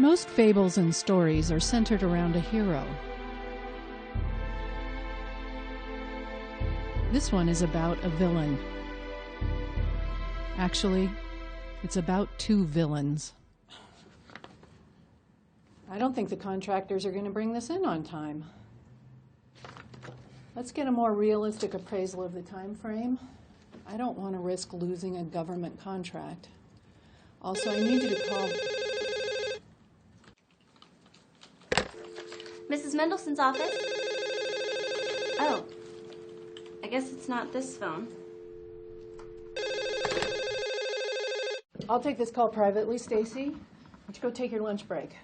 Most fables and stories are centered around a hero. This one is about a villain. Actually, it's about two villains. I don't think the contractors are going to bring this in on time. Let's get a more realistic appraisal of the time frame. I don't want to risk losing a government contract. Also, I need you to call... Mrs. Mendelssohn's office? Oh, I guess it's not this phone. I'll take this call privately, Stacy. Why don't you go take your lunch break?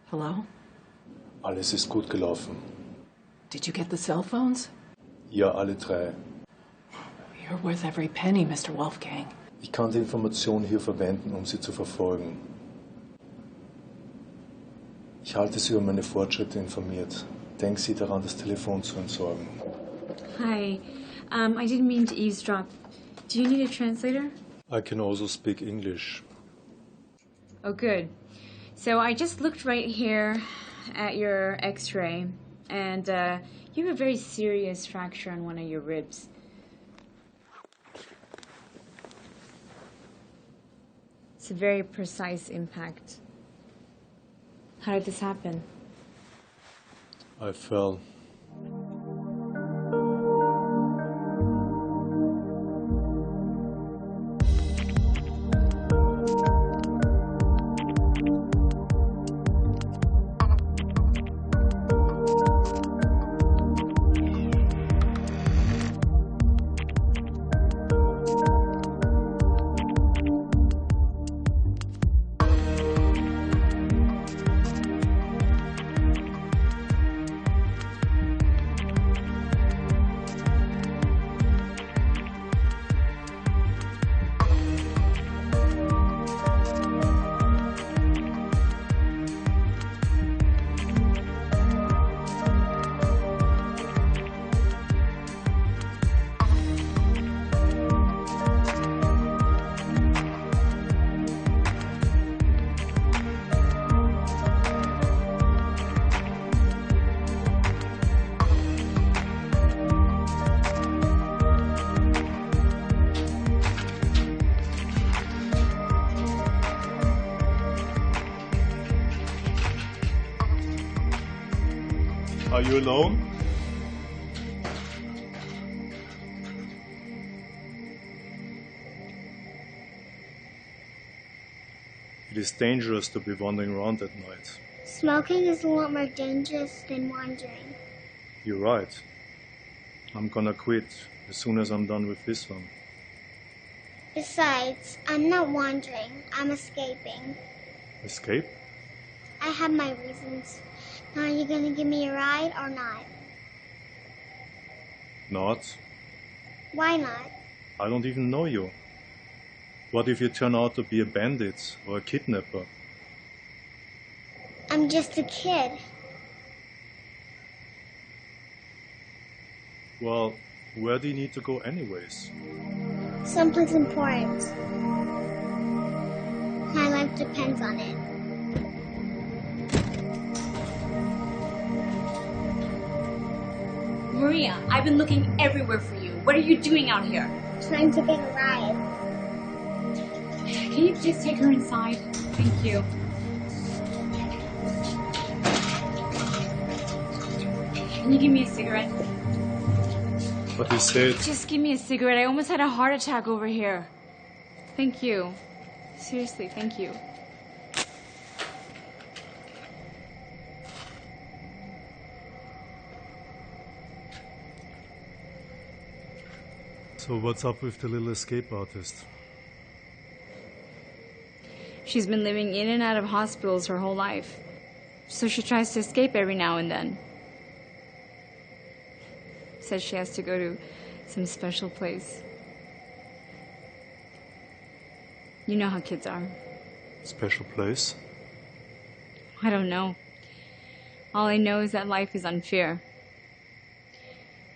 Hello? Alles ist gut gelaufen. Did you get the cell phones? Ja, alle drei. You're worth every penny, Mr. Wolfgang. Ich kann die Informationen hier verwenden, um sie zu verfolgen. Ich halte Sie über meine Fortschritte informiert. Denken Sie daran, das Telefon zu entsorgen. Hi. I didn't mean to eavesdrop. Do you need a translator? I can also speak English. Oh, good. So I just looked right here at your x-ray, and you have a very serious fracture on one of your ribs. It's a very precise impact. How did this happen? I fell. Are you alone? It is dangerous to be wandering around at night. Smoking is a lot more dangerous than wandering. You're right. I'm gonna quit as soon as I'm done with this one. Besides, I'm not wandering. I'm escaping. Escape? I have my reasons. Now, are you going to give me a ride or not? Not. Why not? I don't even know you. What if you turn out to be a bandit or a kidnapper? I'm just a kid. Well, where do you need to go anyways? Someplace important. My life depends on it. Maria, I've been looking everywhere for you. What are you doing out here? Trying to get a ride. Can you please take her inside? Thank you. Can you give me a cigarette? But he said... Just give me a cigarette. I almost had a heart attack over here. Thank you. Seriously, thank you. So what's up with the little escape artist? She's been living in and out of hospitals her whole life. So she tries to escape every now and then. Says she has to go to some special place. You know how kids are. Special place? I don't know. All I know is that life is unfair.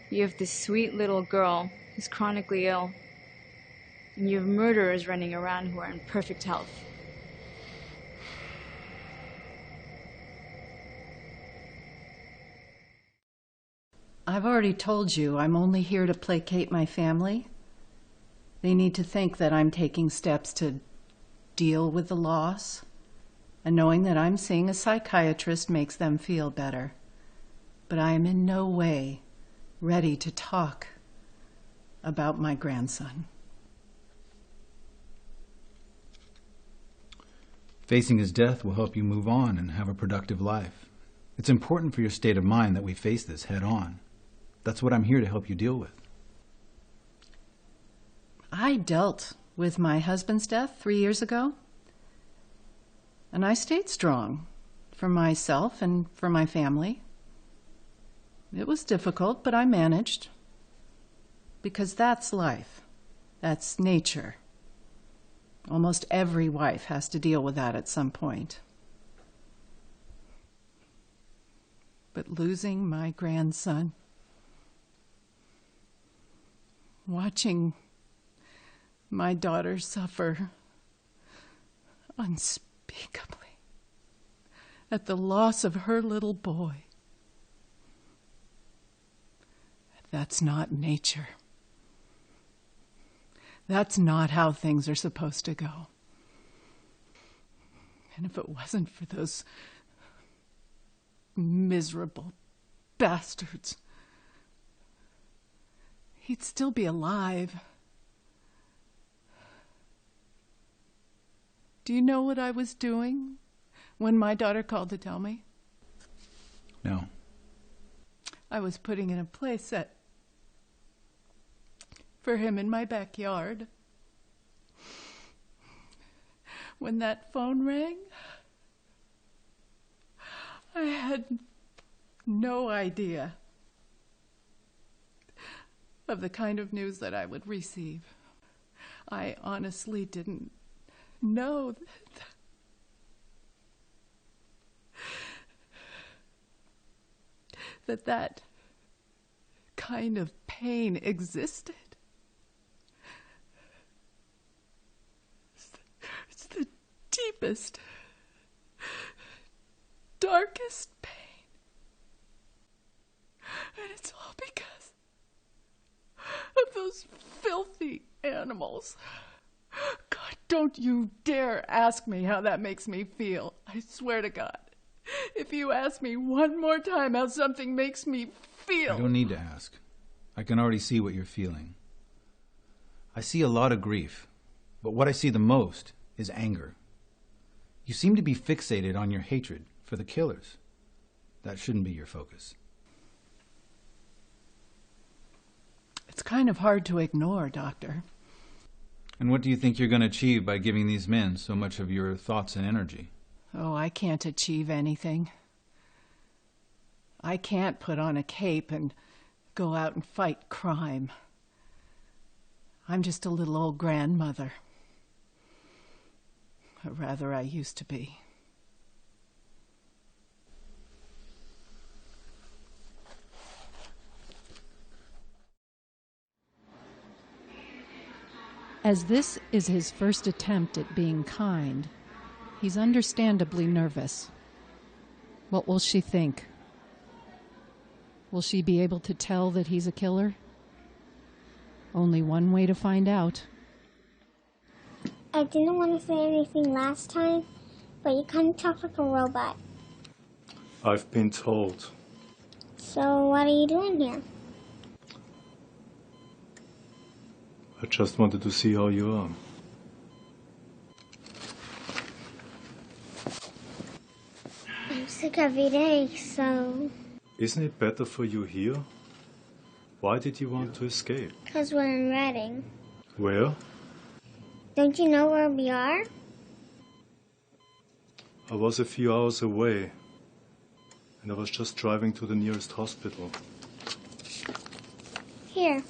You have this sweet little girl who's chronically ill, and you have murderers running around who are in perfect health. I've already told you I'm only here to placate my family. They need to think that I'm taking steps to deal with the loss, and knowing that I'm seeing a psychiatrist makes them feel better. But I am in no way ready to talk about my grandson. Facing his death will help you move on and have a productive life. It's important for your state of mind that we face this head on. That's what I'm here to help you deal with. I dealt with my husband's death 3 years ago, and I stayed strong for myself and for my family. It was difficult, but I managed, because that's life. That's nature. Almost every wife has to deal with that at some point. But losing my grandson, watching my daughter suffer unspeakably at the loss of her little boy, that's not nature. That's not how things are supposed to go. And if it wasn't for those miserable bastards, he'd still be alive. Do you know what I was doing when my daughter called to tell me? No. I was putting in a play set for him in my backyard. When that phone rang, I had no idea of the kind of news that I would receive. I honestly didn't know that kind of pain existed. It's the deepest, darkest pain. And it's all because of those filthy animals. God, don't you dare ask me how that makes me feel. I swear to God, if you ask me one more time how something makes me feel... I don't need to ask. I can already see what you're feeling. I see a lot of grief, but what I see the most is anger. You seem to be fixated on your hatred for the killers. That shouldn't be your focus. It's kind of hard to ignore, Doctor. And what do you think you're going to achieve by giving these men so much of your thoughts and energy? Oh, I can't achieve anything. I can't put on a cape and go out and fight crime. I'm just a little old grandmother. Or rather, I used to be. As this is his first attempt at being kind, he's understandably nervous. What will she think? Will she be able to tell that he's a killer? Only one way to find out. I didn't want to say anything last time, but you kind of talk like a robot. I've been told. So what are you doing here? I just wanted to see how you are. I'm sick every day, so... Isn't it better for you here? Why did you want to escape? Because we're in Reading. Where? Don't you know where we are? I was a few hours away, and I was just driving to the nearest hospital. Here.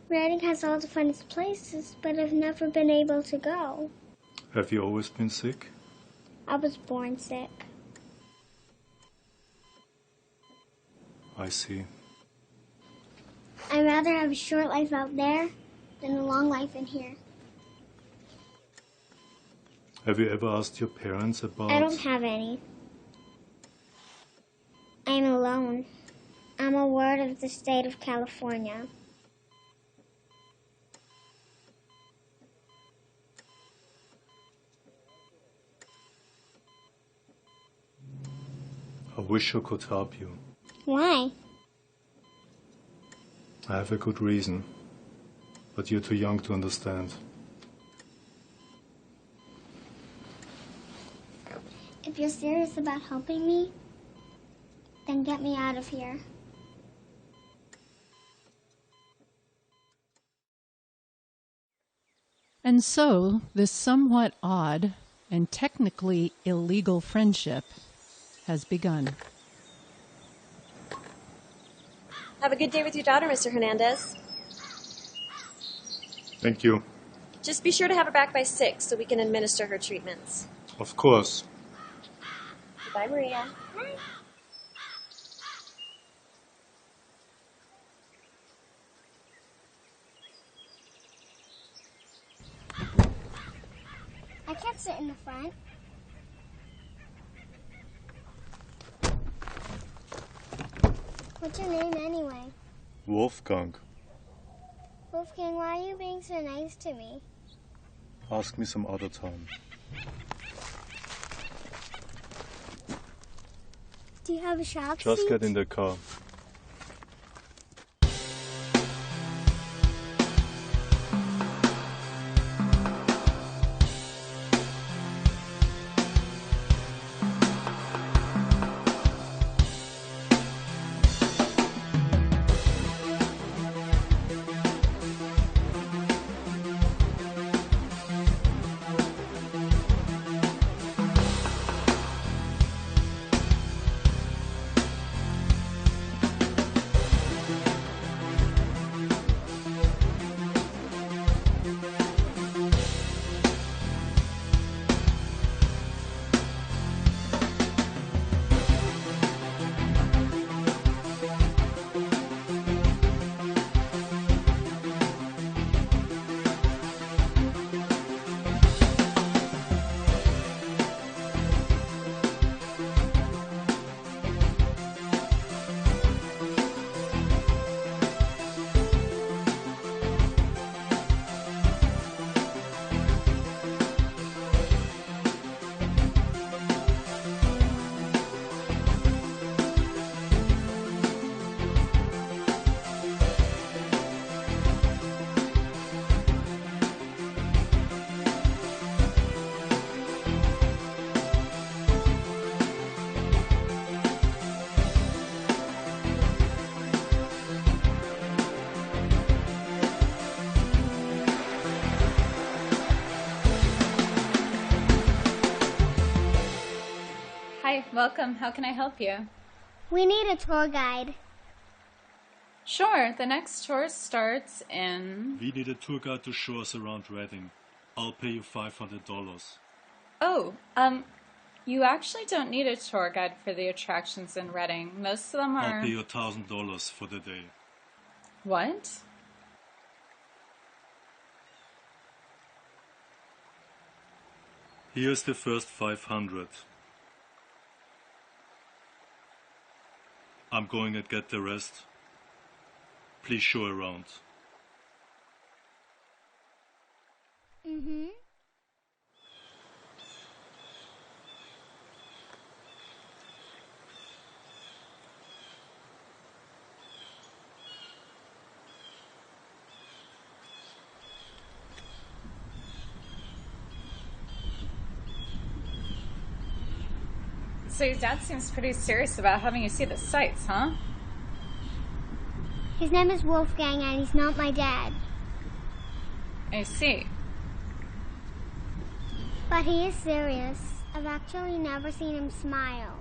Reading has all the funnest places, but I've never been able to go. Have you always been sick? I was born sick. I see. I'd rather have a short life out there than a long life in here. Have you ever asked your parents about... I don't have any. I'm alone. I'm a ward of the state of California. I wish I could help you. Why? I have a good reason, but you're too young to understand. If you're serious about helping me, then get me out of here. And so, this somewhat odd and technically illegal friendship has begun. Have a good day with your daughter, Mr. Hernandez. Thank you. Just be sure to have her back by 6 so we can administer her treatments. Of course. Bye, Maria. I can't sit in the front. What's your name anyway? Wolfgang, Wolfgang, why are you being so nice to me? ask me some other time. Do you have a shop Just seat? get in the car. Hi, welcome. How can I help you? We need a tour guide. Sure, the next tour starts in... We need a tour guide to show us around Reading. I'll pay you $500. Oh, you actually don't need a tour guide for the attractions in Reading. Most of them are... I'll pay you $1,000 for the day. What? Here's the first 500. I'm going to get the rest. Please show around. Mm-hmm. So your dad seems pretty serious about having you see the sights, huh? His name is Wolfgang and he's not my dad. I see. But he is serious. I've actually never seen him smile.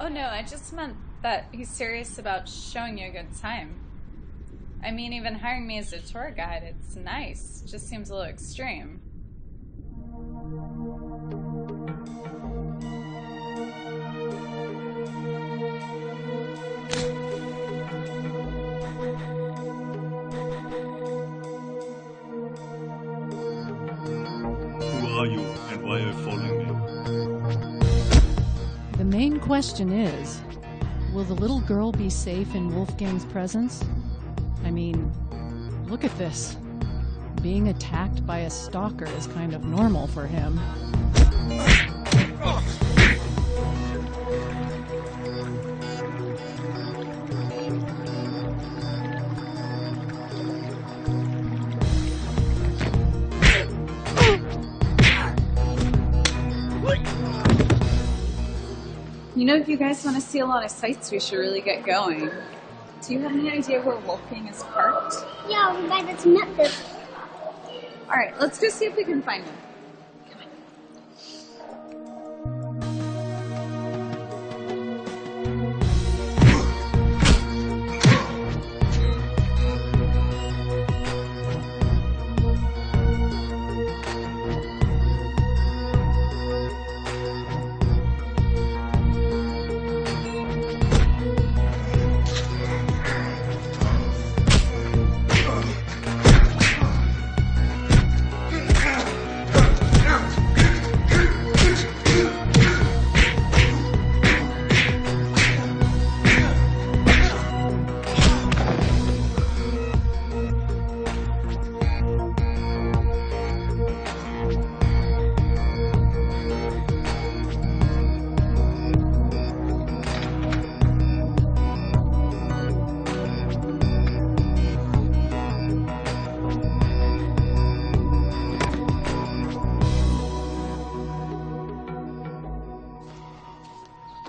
Oh no, I just meant that he's serious about showing you a good time. I mean, even hiring me as a tour guide, it's nice. Just seems a little extreme. are you and why are you following me? The main question is, will the little girl be safe in Wolfgang's presence? I mean, look at this. Being attacked by a stalker is kind of normal for him. You know, if you guys want to see a lot of sights, we should really get going. Do you have any idea where Wolfgang is parked? Yeah, over by the tomato. Alright, let's go see if we can find him.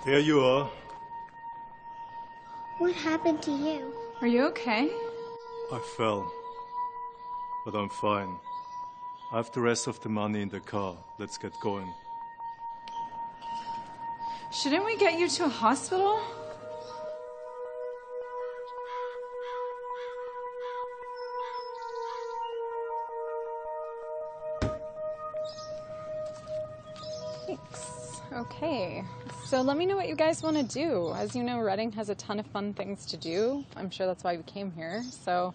Here you are. What happened to you? Are you okay? I fell. But I'm fine. I have the rest of the money in the car. Let's get going. Shouldn't we get you to a hospital? Thanks. Okay. So let me know what you guys want to do. As you know, Reading has a ton of fun things to do. I'm sure that's why we came here. So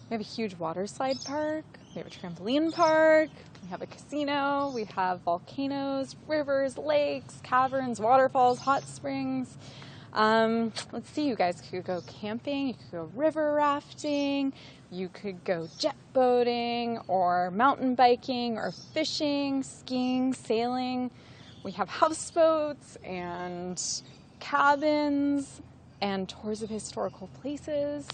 we have a huge water slide park. We have a trampoline park. We have a casino. We have volcanoes, rivers, lakes, caverns, waterfalls, hot springs. Let's see, you guys could go camping, you could go river rafting, you could go jet boating or mountain biking or fishing, skiing, sailing. We have houseboats and cabins and tours of historical places.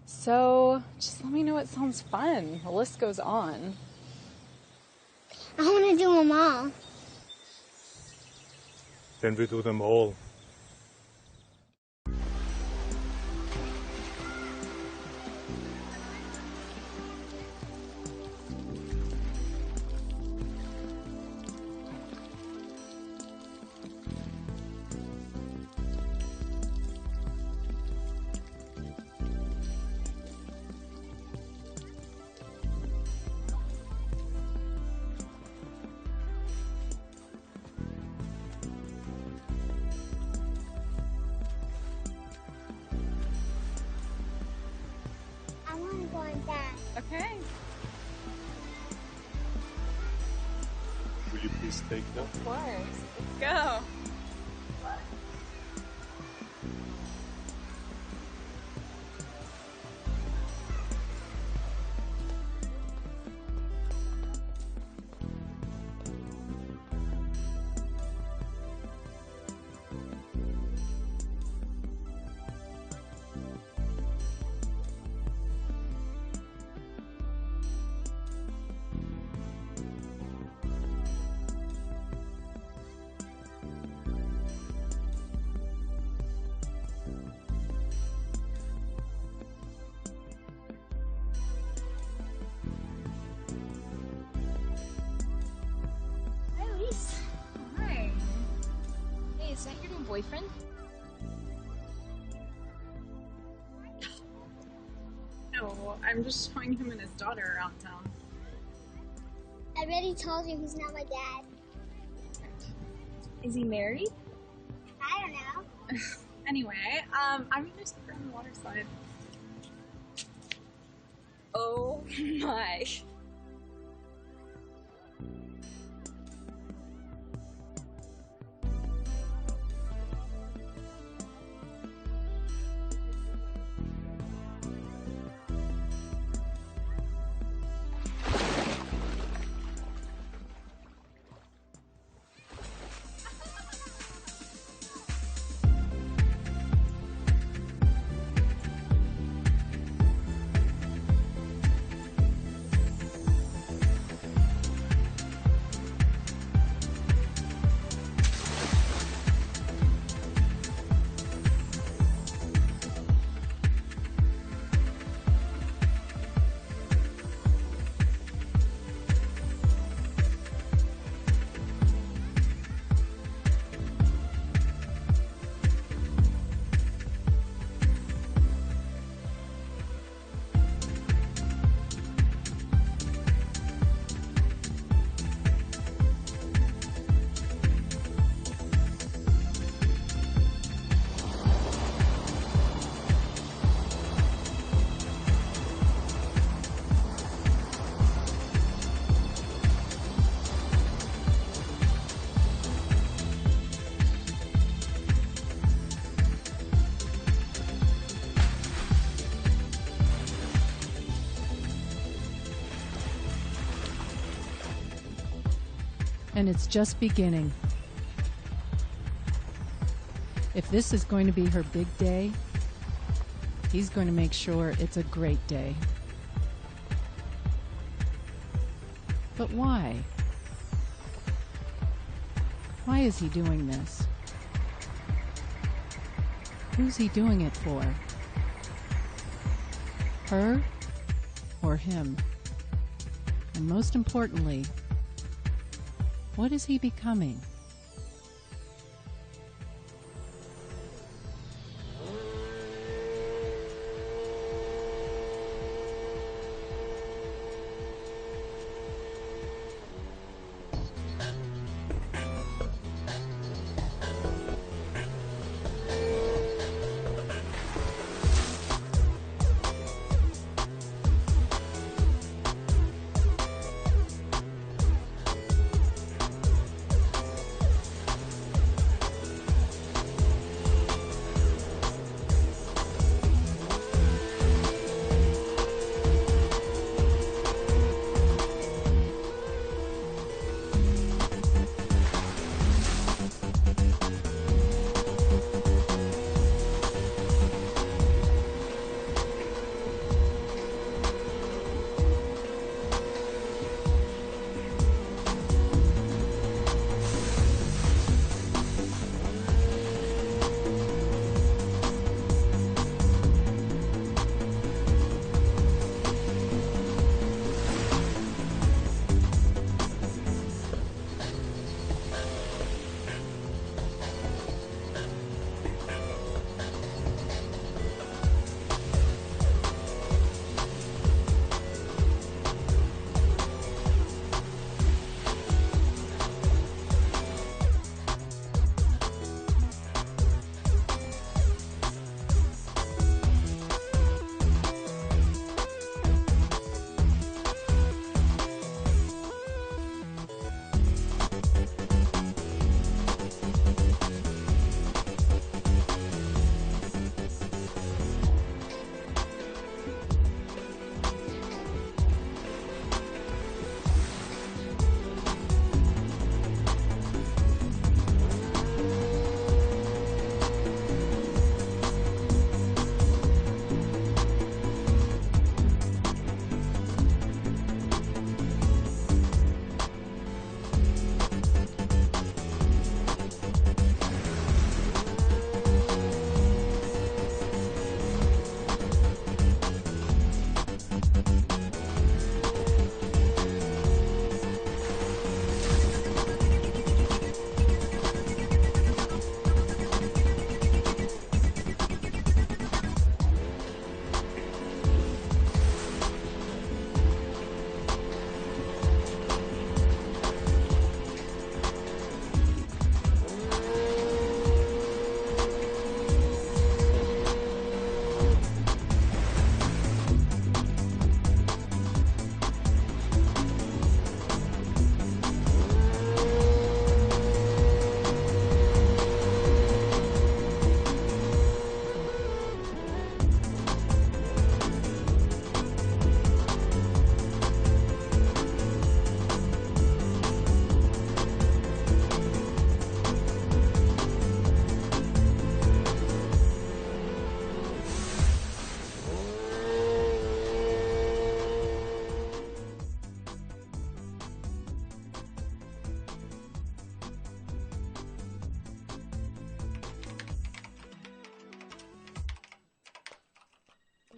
So just let me know what sounds fun. The list goes on. I want to do them all. Then we do them all. I want to go on that. Okay. Will you please take that? Of course. Let's go. Hi. Hey, is that your new boyfriend? No, I'm just showing him and his daughter around town. I already told you he's not my dad. Is he married? I don't know. Anyway, I'm gonna stick around the water slide. Oh my. And it's just beginning. If this is going to be her big day, he's going to make sure it's a great day. But why? Why is he doing this? Who's he doing it for? Her or him? And most importantly, what is he becoming?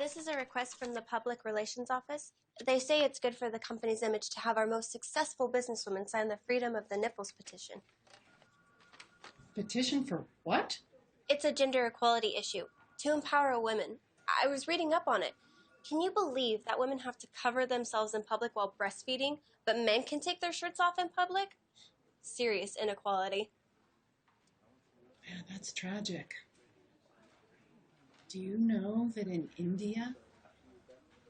This is a request from the Public Relations Office. They say it's good for the company's image to have our most successful businesswoman sign the Freedom of the Nipples petition. Petition for what? It's a gender equality issue, to empower women. I was reading up on it. Can you believe that women have to cover themselves in public while breastfeeding, but men can take their shirts off in public? Serious inequality. Yeah, that's tragic. Do you know that in India,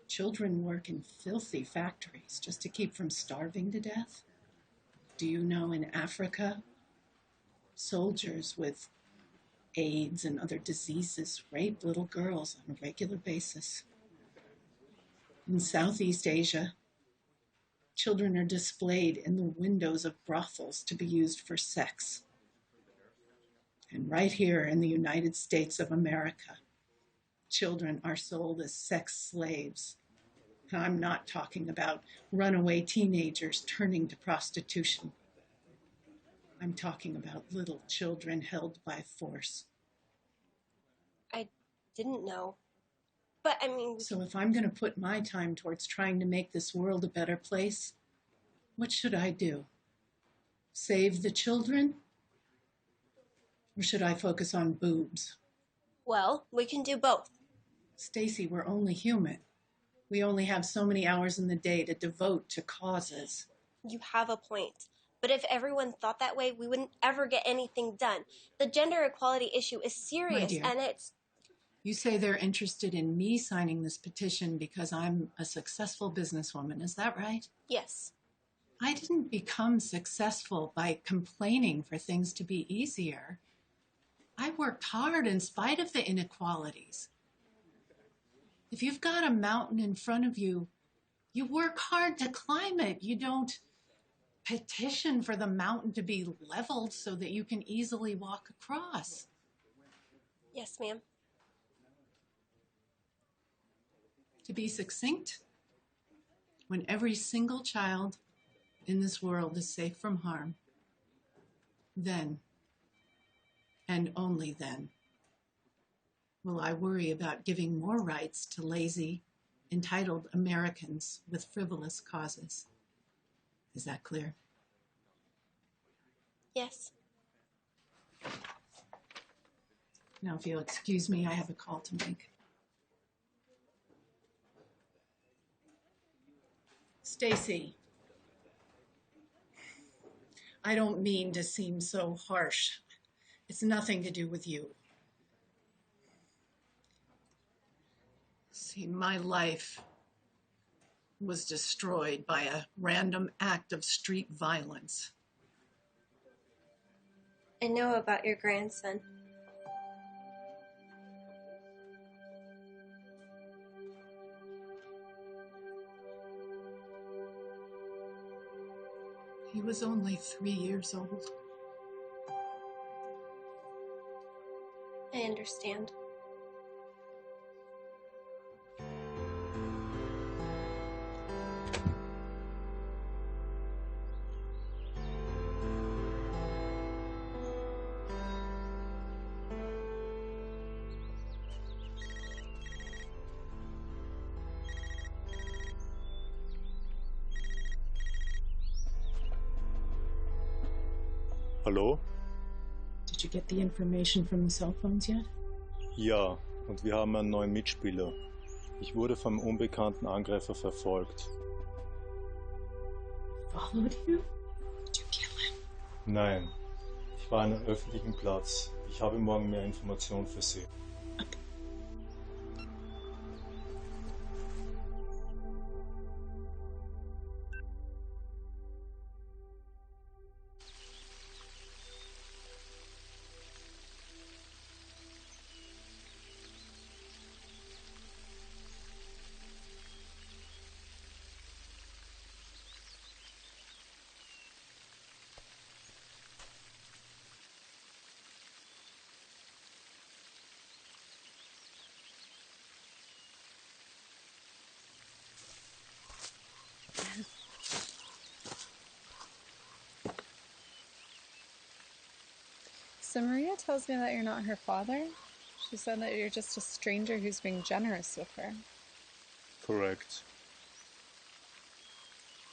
children work in filthy factories just to keep from starving to death? Do you know in Africa, soldiers with AIDS and other diseases rape little girls on a regular basis? In Southeast Asia, Children are displayed in the windows of brothels to be used for sex. And right here in the United States of America, children are sold as sex slaves. And I'm not talking about runaway teenagers turning to prostitution. I'm talking about little children held by force. I didn't know. But, I mean... So if I'm going to put my time towards trying to make this world a better place, what should I do? Save the children? Or should I focus on boobs? Well, we can do both. Stacy, we're only human. We only have so many hours in the day to devote to causes. You have a point. But if everyone thought that way, we wouldn't ever get anything done. The gender equality issue is serious, and it's... You say they're interested in me signing this petition because I'm a successful businesswoman. Is that right? Yes. I didn't become successful by complaining for things to be easier. I worked hard in spite of the inequalities. If you've got a mountain in front of you, you work hard to climb it. You don't petition for the mountain to be leveled so that you can easily walk across. Yes, ma'am. To be succinct, when every single child in this world is safe from harm, then, and only then, will I worry about giving more rights to lazy, entitled Americans with frivolous causes. Is that clear? Yes. Now, if you'll excuse me, I have a call to make. Stacy, I don't mean to seem so harsh. It's nothing to do with you. See, my life was destroyed by a random act of street violence. I know about your grandson. He was only 3 years old. I understand. Hallo? Did you get the information from the cell phones yet? Ja, und wir haben einen neuen Mitspieler. Ich wurde vom unbekannten Angreifer verfolgt. Followed you? Did you kill him? Nein, ich war an einem öffentlichen Platz. Ich habe morgen mehr Informationen für Sie. So Maria tells me that you're not her father. She said that you're just a stranger who's being generous with her. Correct.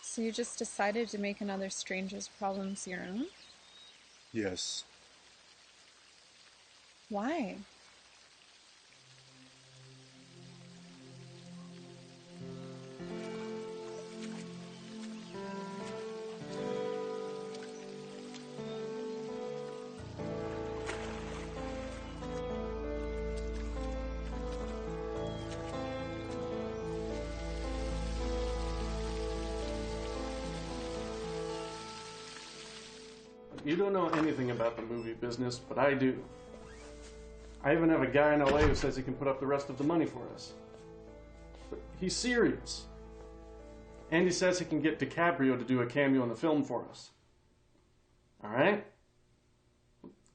So you just decided to make another stranger's problems your own? Yes. Why? You don't know anything about the movie business, but I do. I even have a guy in LA who says he can put up the rest of the money for us. But he's serious. Andy says he can get DiCaprio to do a cameo in the film for us. All right?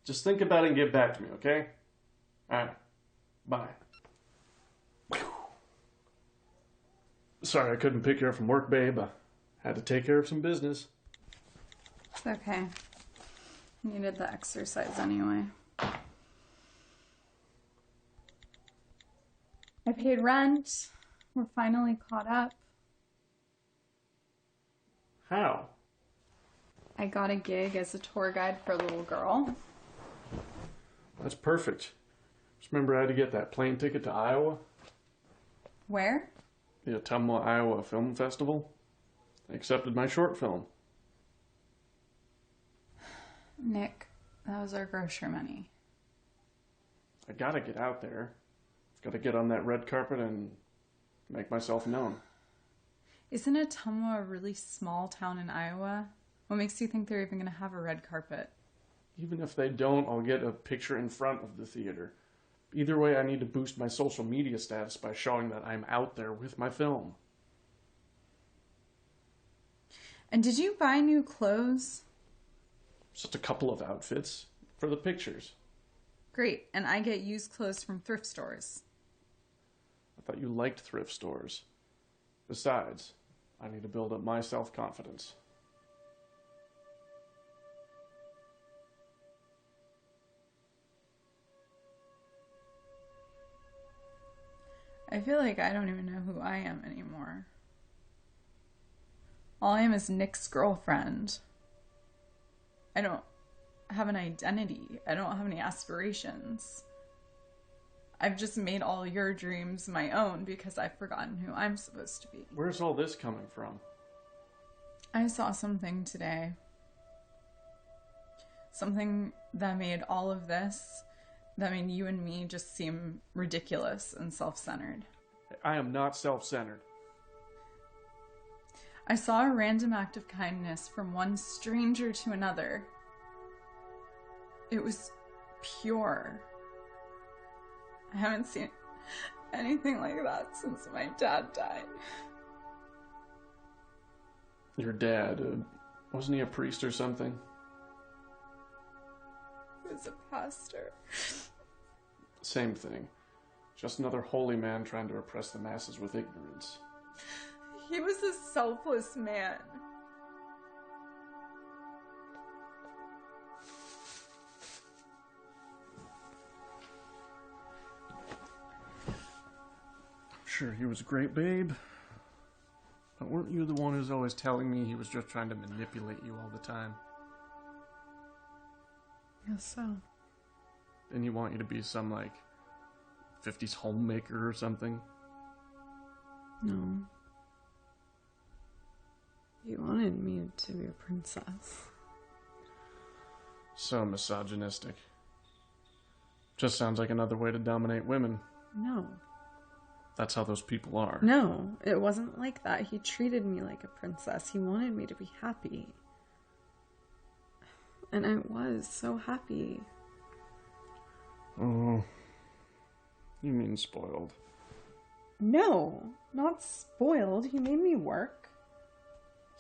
Just think about it and get back to me, okay? All right. Bye. Sorry I couldn't pick you up from work, babe. I had to take care of some business. It's okay. Needed the exercise anyway. I paid rent. We're finally caught up. How? I got a gig as a tour guide for a little girl. That's perfect. Just remember I had to get that plane ticket to Iowa. Where? The Ottumwa, Iowa Film Festival. They accepted my short film. Nick, that was our grocery money. I gotta get out there. Gotta get on that red carpet and make myself known. Isn't Ottumwa a really small town in Iowa? What makes you think they're even going to have a red carpet? Even if they don't, I'll get a picture in front of the theater. Either way, I need to boost my social media status by showing that I'm out there with my film. And did you buy new clothes? Just a couple of outfits for the pictures. Great, and I get used clothes from thrift stores. I thought you liked thrift stores. Besides, I need to build up my self-confidence. I feel like I don't even know who I am anymore. All I am is Nick's girlfriend. I don't have an identity. I don't have any aspirations. I've just made all your dreams my own because I've forgotten who I'm supposed to be. Where's all this coming from? I saw something today. Something that made all of this, that made you and me just seem ridiculous and self-centered. I am not self-centered. I saw a random act of kindness from one stranger to another. It was pure. I haven't seen anything like that since my dad died. Your dad, wasn't he a priest or something? He was a pastor. Same thing. Just another holy man trying to oppress the masses with ignorance. He was a selfless man. Sure, he was a great babe. But weren't you the one who's always telling me he was just trying to manipulate you all the time? Guess so. Didn't he want you to be some, like, 50s homemaker or something? No. He wanted me to be a princess. So misogynistic. Just sounds like another way to dominate women. No. That's how those people are. No, it wasn't like that. He treated me like a princess. He wanted me to be happy. And I was so happy. Oh. You mean spoiled. No, not spoiled. He made me work.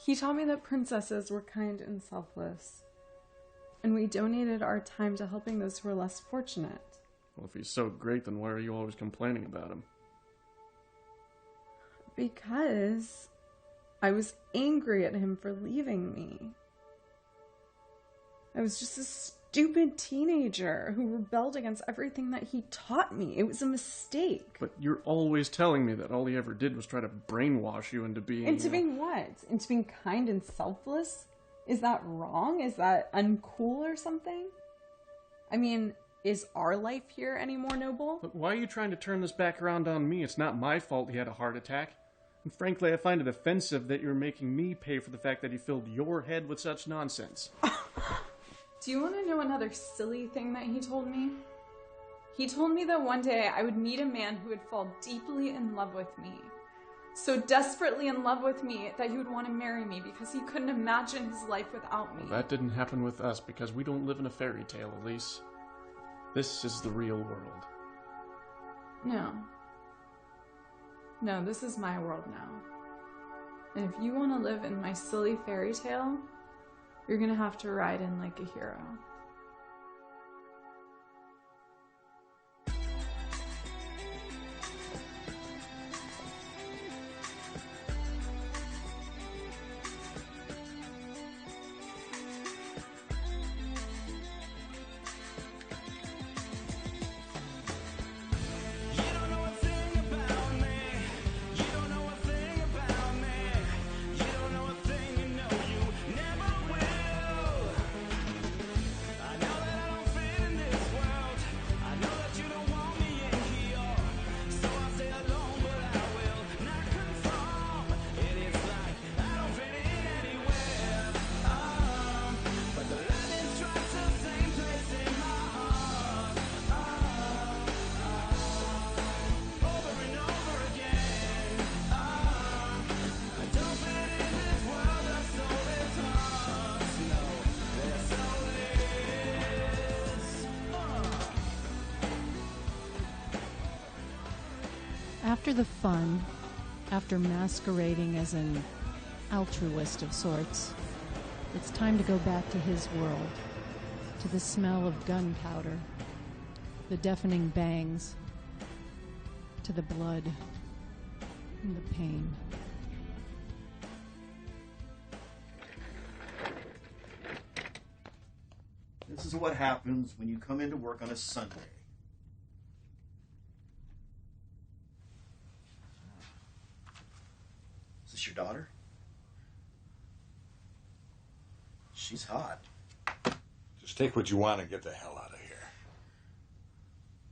He taught me that princesses were kind and selfless. And we donated our time to helping those who were less fortunate. Well, if he's so great, then why are you always complaining about him? Because I was angry at him for leaving me. I was just a stupid teenager who rebelled against everything that he taught me. It was a mistake. But you're always telling me that all he ever did was try to brainwash you into being... Into being what? Into being kind and selfless? Is that wrong? Is that uncool or something? I mean, is our life here any more noble? But why are you trying to turn this back around on me? It's not my fault he had a heart attack. And frankly, I find it offensive that you're making me pay for the fact that he filled your head with such nonsense. Do you want to know another silly thing that he told me? He told me that one day I would meet a man who would fall deeply in love with me. So desperately in love with me that he would want to marry me because he couldn't imagine his life without me. Well, that didn't happen with us because we don't live in a fairy tale, Elise. This is the real world. No. No, this is my world now. And if you want to live in my silly fairy tale, you're gonna have to ride in like a hero. After the fun, after masquerading as an altruist of sorts, it's time to go back to his world, to the smell of gunpowder, the deafening bangs, to the blood and the pain. This is what happens when you come into work on a Sunday. Is this your daughter? She's hot. Just take what you want and get the hell out of here.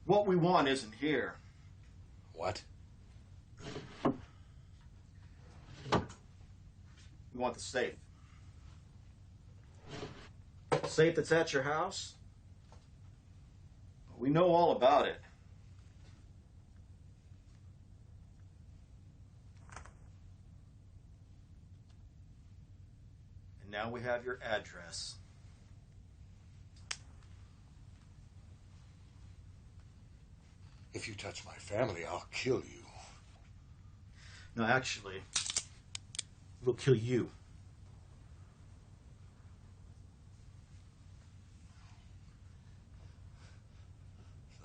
What we want isn't here. What? We want the safe. The safe that's at your house? We know all about it. And now we have your address. If you touch my family, I'll kill you. No, actually, we'll kill you.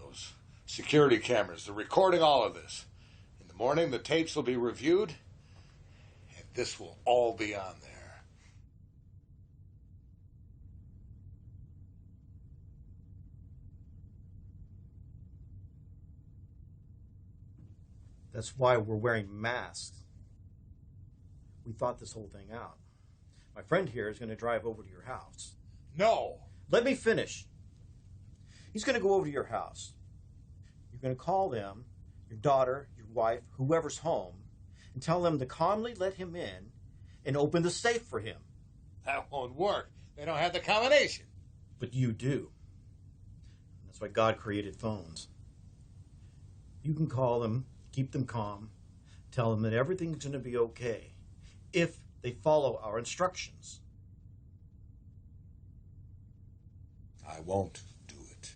Those security cameras, they're recording all of this. In the morning, the tapes will be reviewed, and this will all be on there. That's why we're wearing masks. We thought this whole thing out. My friend here is going to drive over to your house. No! Let me finish. He's going to go over to your house. You're going to call them, your daughter, your wife, whoever's home, and tell them to calmly let him in and open the safe for him. That won't work. They don't have the combination. But you do. That's why God created phones. You can call them, keep them calm, tell them that everything's going to be okay if they follow our instructions. I won't do it.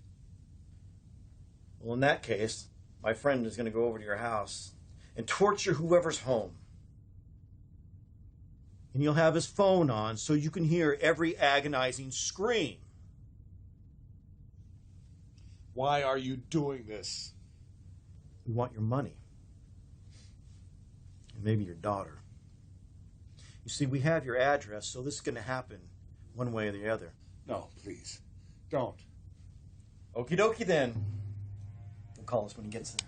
Well, in that case, my friend is going to go over to your house and torture whoever's home. And you'll have his phone on so you can hear every agonizing scream. Why are you doing this? We want your money. And maybe your daughter. You see, we have your address, so this is going to happen one way or the other. No, please. Don't. Okie dokie then. He'll call us when he gets there.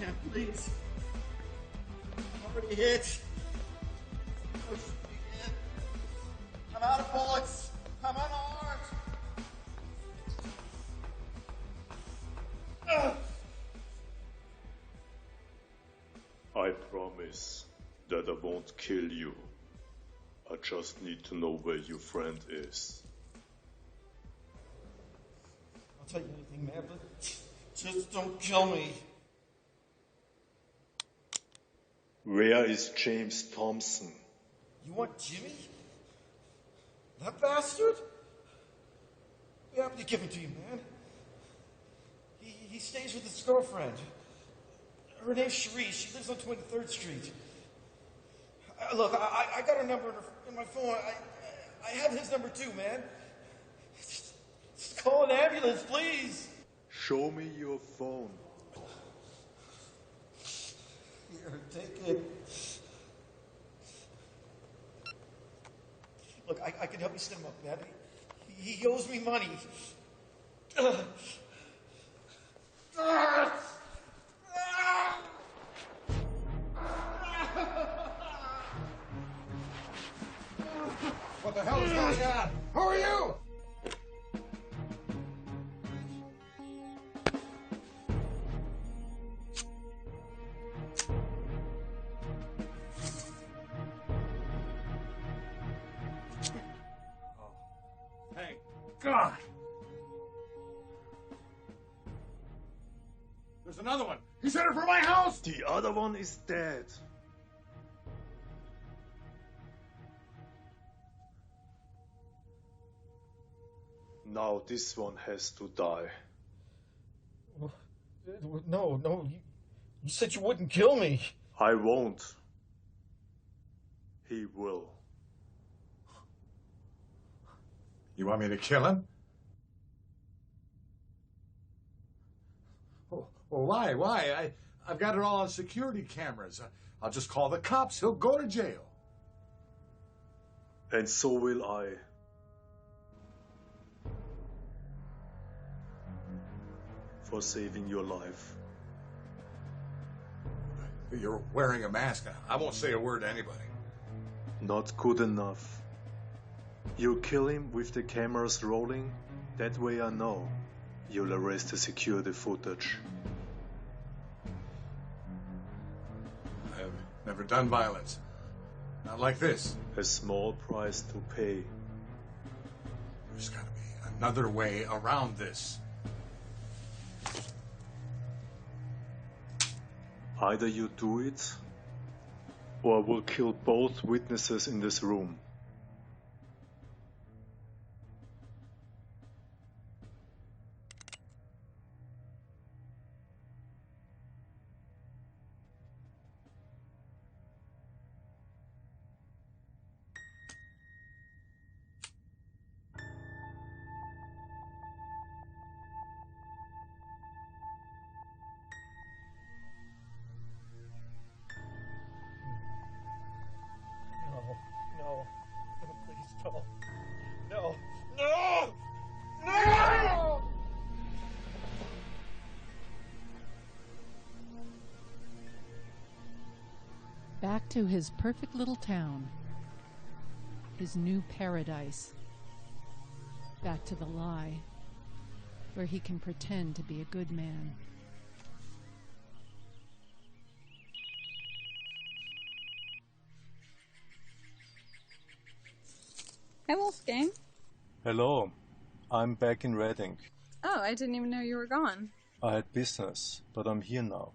man, please. I'm already hit. Push me in. I'm out of bullets. I'm unarmed. I promise that I won't kill you. I just need to know where your friend is. I'll tell you anything, man, but just don't kill me. Where is James Thompson? You want Jimmy? That bastard? Yeah, I'm gonna give him to you, man. He stays with his girlfriend. Her name's Cherie. She lives on 23rd Street. Look, I got her number in my phone. I have his number too, man. Just call an ambulance, please. Show me your phone. Here, take it. Look, I can help you set him up, man. He owes me money. What the hell is going on? Who are you? Thank God. There's another one. He's headed for my house. The other one is dead. Now this one has to die. No, you said you wouldn't kill me. I won't. He will. You want me to kill him? Oh, well, why? I've got it all on security cameras. I'll just call the cops. He'll go to jail. And so will I. For saving your life. You're wearing a mask. I won't say a word to anybody. Not good enough. You kill him with the cameras rolling, that way I know you'll arrest the security footage. I've never done violence. Not like this. A small price to pay. There's gotta be another way around this. Either you do it, or I will kill both witnesses in this room. No, please don't. No! Back to his perfect little town. His new paradise. Back to the lie, where he can pretend to be a good man. Hi, Wolfgang. Hello, I'm back in Reading. Oh, I didn't even know you were gone. I had business, but I'm here now.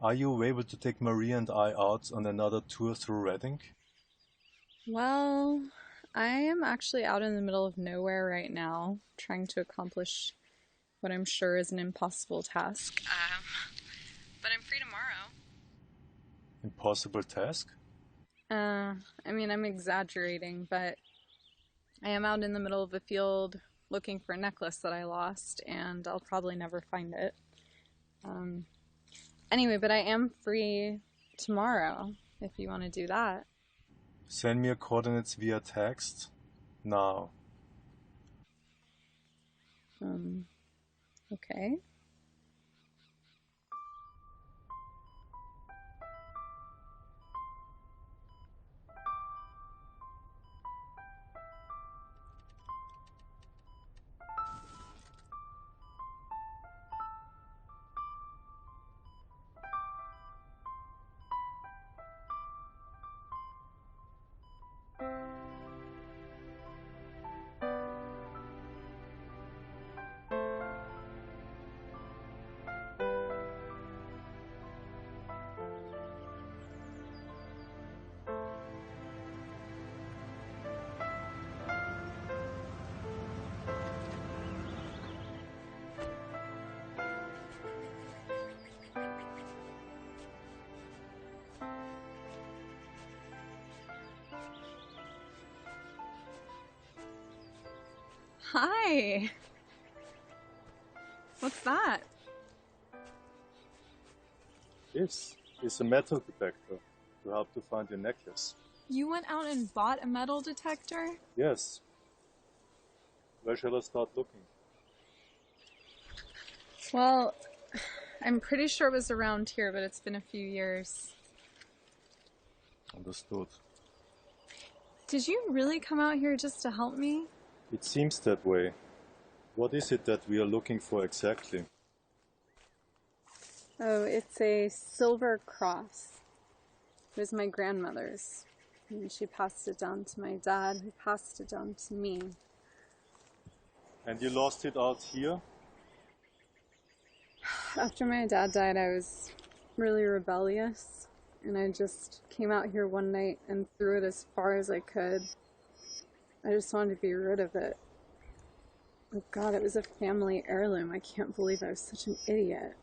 Are you able to take Maria and I out on another tour through Reading? Well, I am actually out in the middle of nowhere right now, trying to accomplish what I'm sure is an impossible task. But I'm free tomorrow. Impossible task? I mean, I'm exaggerating, but I am out in the middle of a field looking for a necklace that I lost, and I'll probably never find it. Anyway, but I am free tomorrow, if you want to do that. Send me your coordinates via text now. Okay. Hi. What's that? This is a metal detector to help to find your necklace. You went out and bought a metal detector? Yes. Where shall I start looking? Well, I'm pretty sure it was around here, but it's been a few years. Understood. Did you really come out here just to help me? It seems that way. What is it that we are looking for exactly? Oh, it's a silver cross. It was my grandmother's. And she passed it down to my dad, who passed it down to me. And you lost it out here? After my dad died, I was really rebellious. And I just came out here one night and threw it as far as I could. I just wanted to be rid of it. Oh God, it was a family heirloom. I can't believe I was such an idiot.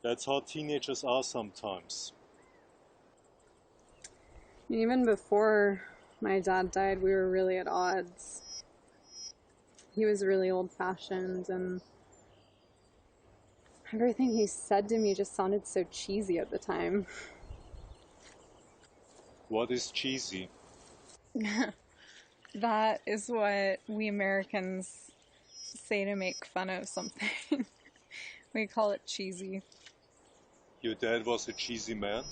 That's how teenagers are sometimes. Even before my dad died, we were really at odds. He was really old-fashioned, and everything he said to me just sounded so cheesy at the time. What is cheesy? That is what we Americans say to make fun of something. We call it cheesy. Your dad was a cheesy man?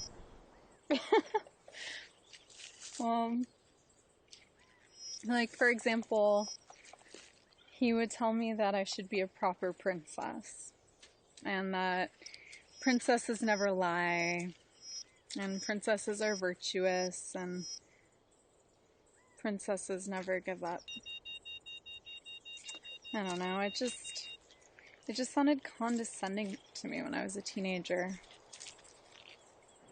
Like, for example, he would tell me that I should be a proper princess, and that princesses never lie, and princesses are virtuous, and princesses never give up. I don't know, it just sounded condescending to me when I was a teenager.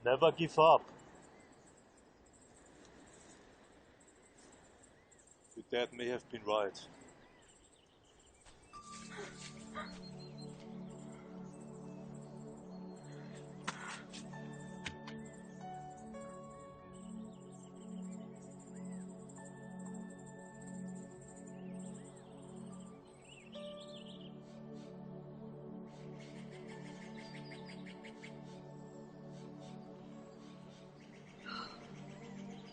Never give up. Your dad may have been right.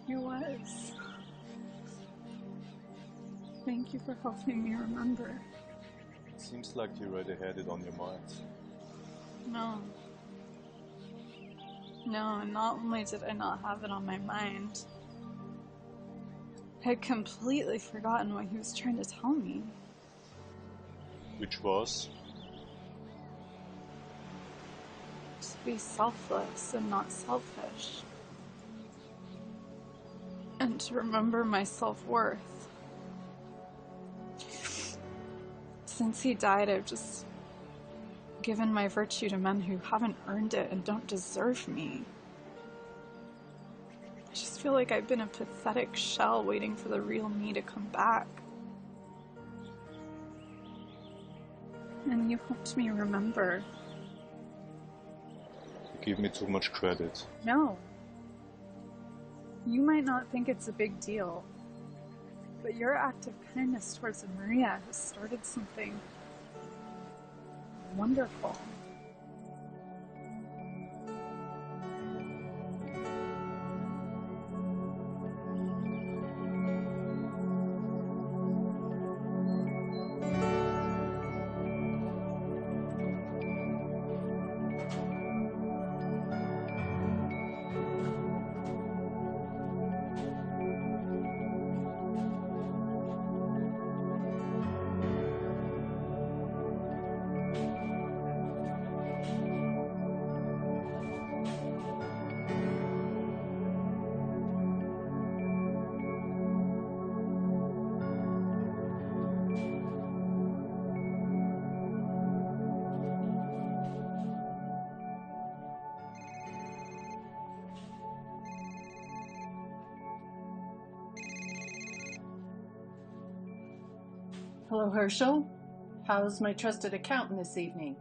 It was. Thank you for helping me remember. It seems like you already had it on your mind. No. No, and not only did I not have it on my mind, I had completely forgotten what he was trying to tell me. Which was? To be selfless and not selfish. And to remember my self-worth. Since he died, I've just given my virtue to men who haven't earned it and don't deserve me. I just feel like I've been a pathetic shell waiting for the real me to come back. And you helped me remember. You give me too much credit. No. You might not think it's a big deal, but your act of kindness towards Maria has started something wonderful. Hello, Herschel. How's my trusted accountant this evening?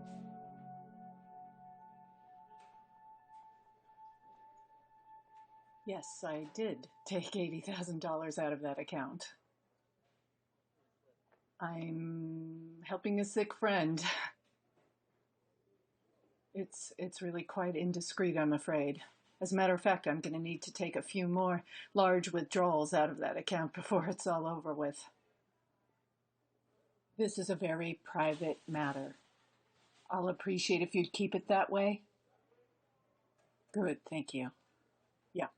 Yes, I did take $80,000 out of that account. I'm helping a sick friend. It's really quite indiscreet, I'm afraid. As a matter of fact, I'm going to need to take a few more large withdrawals out of that account before it's all over with. This is a very private matter. I'll appreciate if you'd keep it that way. Good, thank you. Yeah.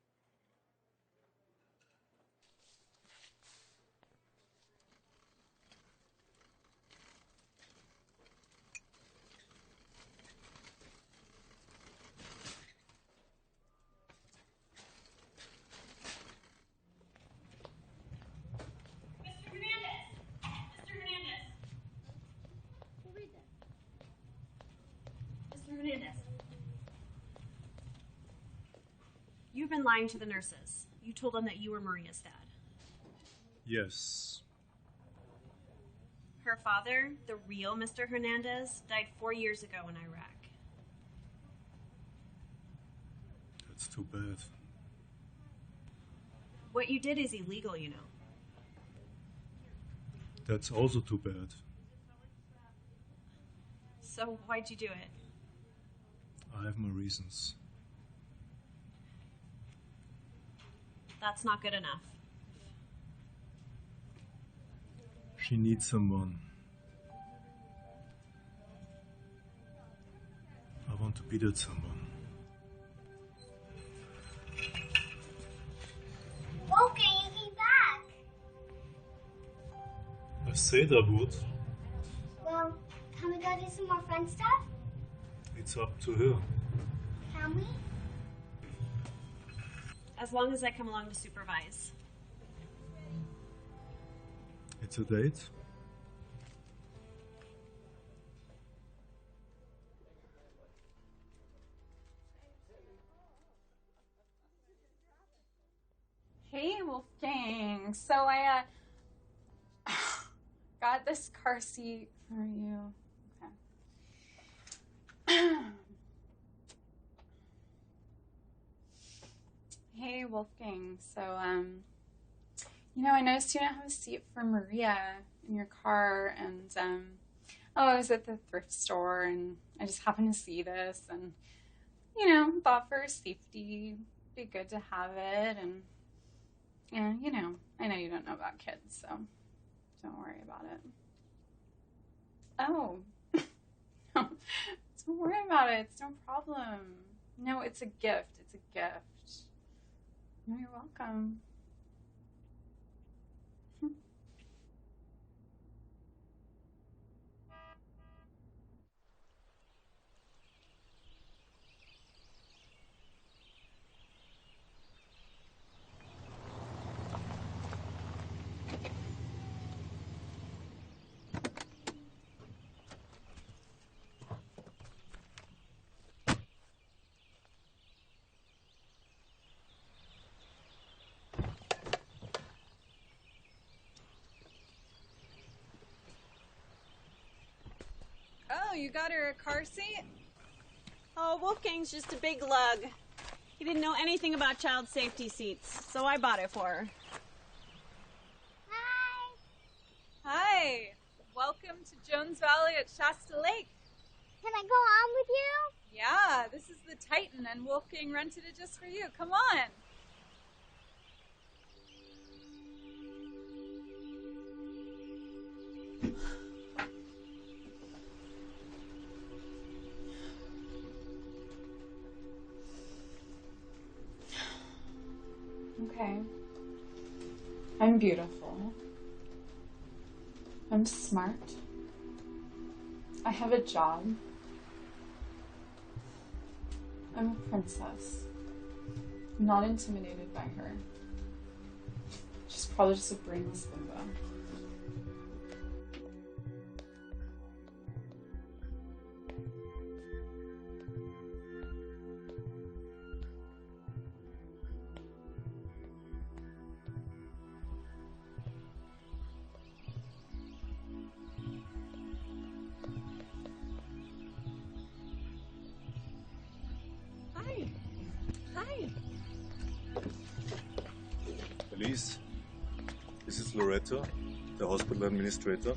You've been lying to the nurses. You told them that you were Maria's dad. Yes. Her father, the real Mr. Hernandez, died 4 years ago in Iraq. That's too bad. What you did is illegal, you know. That's also too bad. So why'd you do it? I have my reasons. That's not good enough. She needs someone. I want to be that someone. Wolfgang, you came back. I said I would. Well, can we go do some more fun stuff? It's up to her. Can we? As long as I come along to supervise. It's a date? Hey, Wolfgang. So I got this car seat for you. Okay. Hey, Wolfgang. So, I noticed you don't have a seat for Maria in your car, and, I was at the thrift store, and I just happened to see this, and, thought for safety, it'd be good to have it, and, I know you don't know about kids, so don't worry about it. Oh, no, don't worry about it. It's no problem. No, it's a gift. It's a gift. No, you're welcome. Oh, you got her a car seat? Oh, Wolfgang's just a big lug. He didn't know anything about child safety seats, so I bought it for her. Hi. Hi. Welcome to Jones Valley at Shasta Lake. Can I go on with you? Yeah, this is the Titan, and Wolfgang rented it just for you. Come on. Okay. I'm beautiful. I'm smart. I have a job. I'm a princess. I'm not intimidated by her. She's probably just a brainless bimbo. Hi. Elise, this is Loretta. the hospital administrator.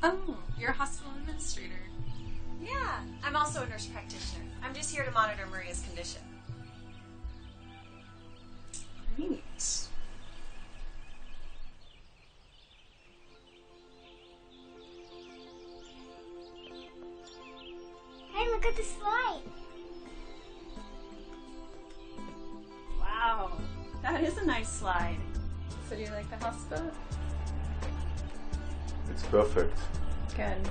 Oh, you're a hospital administrator. Yeah, I'm also a nurse practitioner. I'm just here to monitor Maria's condition. Great. Hey, look at the slide. Wow, that is a nice slide. So do you like the hospital? It's perfect. Good.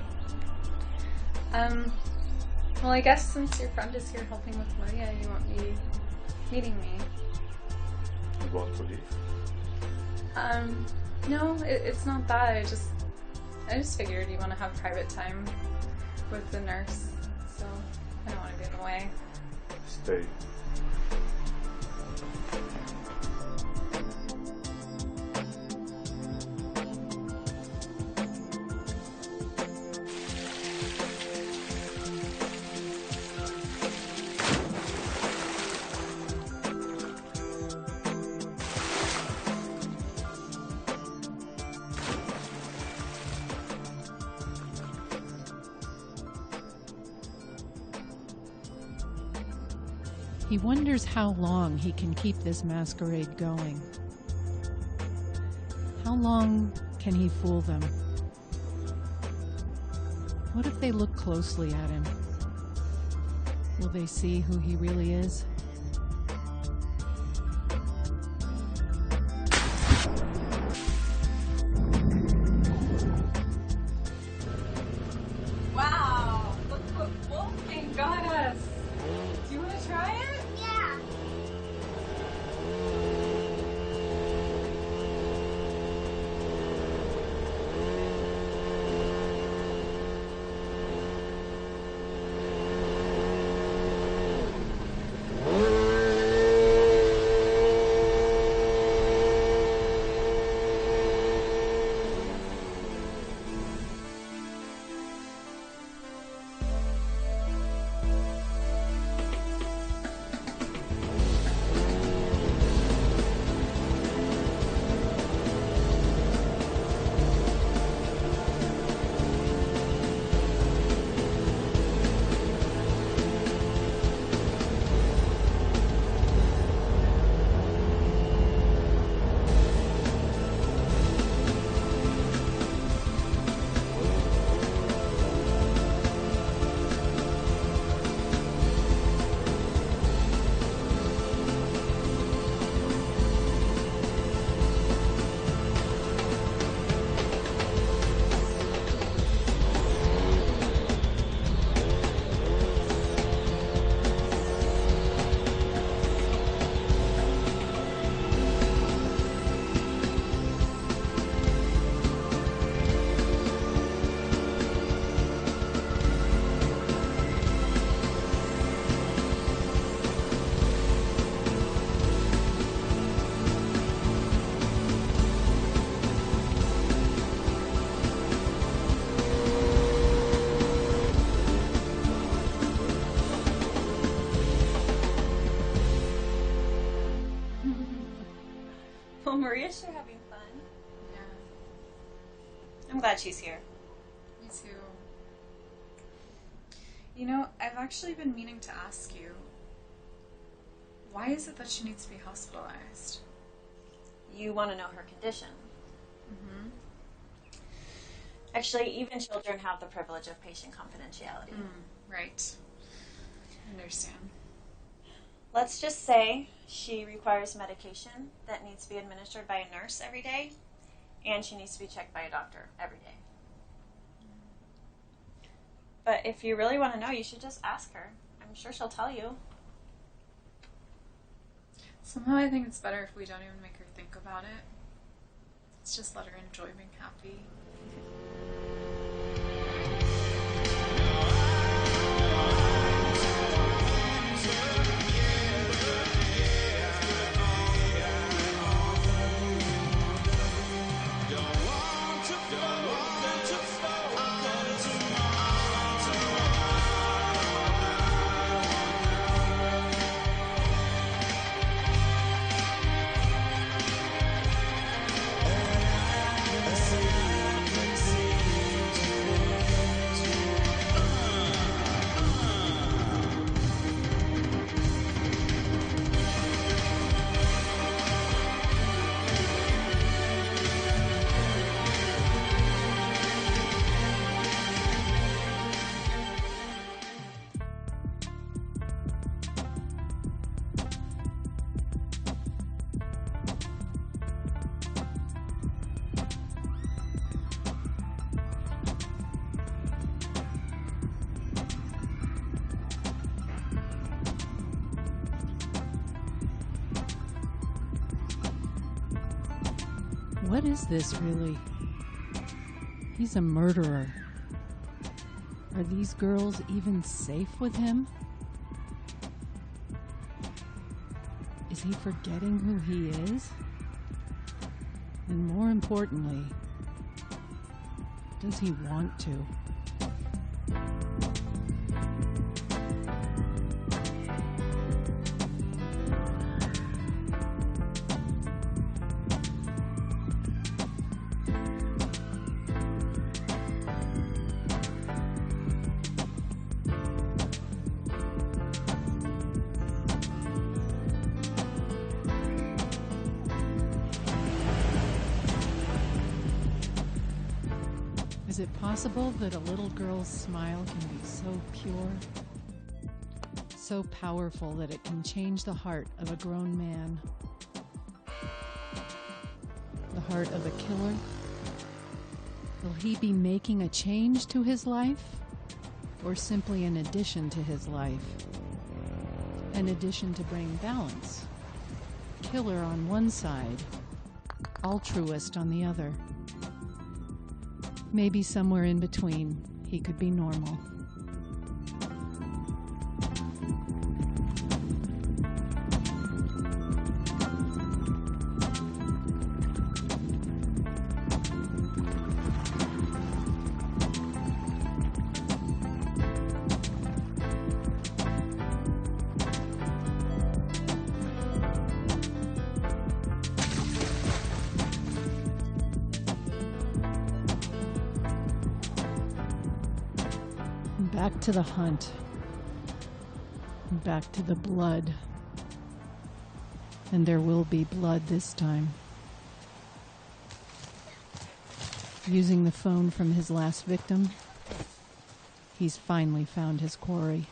Well, I guess since your friend is here helping with Maria, you won't be meeting me. You want to leave? No, it's not that. I just figured you want to have private time with the nurse, so I don't want to be in the way. Stay. He wonders how long he can keep this masquerade going. How long can he fool them? What if they look closely at him? Will they see who he really is? Wow! Look what Wolfgang got us! Do you want to try it? Yeah. Well, Maria's sure having fun. Yeah, I'm glad she's here. me too. You know, I've actually been meaning to ask you, why is it that she needs to be hospitalized? You want to know her condition. Mm-hmm. Actually, even children have the privilege of patient confidentiality. Right. I understand. Let's just say she requires medication that needs to be administered by a nurse every day, and she needs to be checked by a doctor every day. But if you really want to know, you should just ask her. I'm sure she'll tell you. Somehow I think it's better if we don't even make her think about it. Let's just let her enjoy being happy. What is this, really? He's a murderer. Are these girls even safe with him? Is he forgetting who he is? And more importantly, does he want to? Is it possible that a little girl's smile can be so pure, so powerful that it can change the heart of a grown man? The heart of a killer? Will he be making a change to his life, or simply an addition to his life? An addition to bring balance. Killer on one side, altruist on the other. Maybe somewhere in between, he could be normal. Back to the hunt. Back to the blood. And there will be blood this time. Using the phone from his last victim, he's finally found his quarry.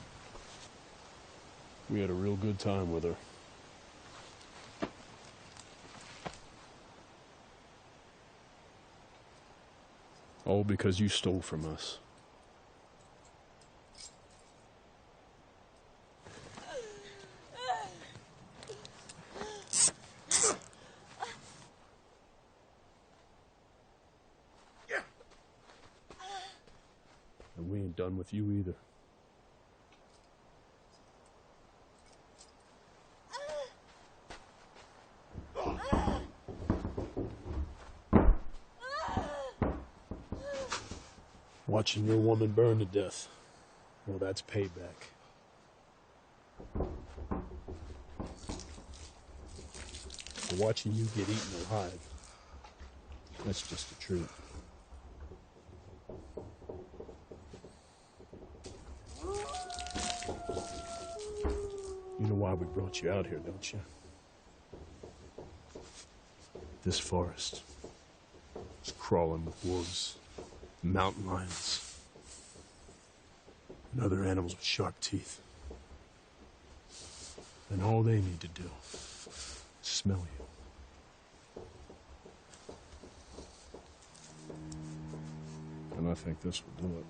We had a real good time with her. All because you stole from us. And we ain't done with you either. Watching your woman burn to death, well, that's payback. For watching you get eaten alive, that's just a treat. You know why we brought you out here, don't you? This forest is crawling with wolves, mountain lions, and other animals with sharp teeth. And all they need to do is smell you. And I think this will do it.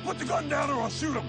Put the gun down or I'll shoot him!